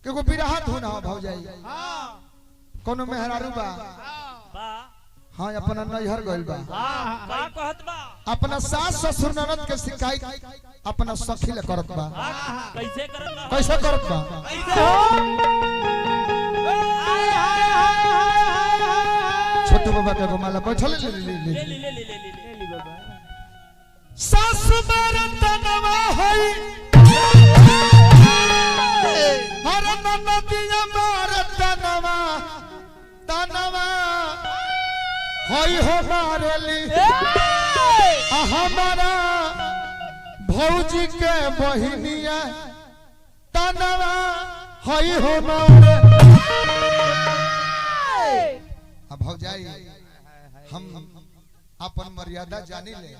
केगो बिरहा धुन हो भाव जाई कोनो मेहरारू बा हाँ अपना नैहर गइल बा अपना सास ससुर ननद के शिकायत अपना सखी ले करत बा कैसे करत बा छोटू बाबा के माला बैठल ले बाबा सास मरतनवा होई हर ननदिया मरतनवा तनवा होई हो मारेली हमारा भौजी के बहिनिया तनवा होई हो मारे अब भौजाई हम अपन मर्यादा जानी ले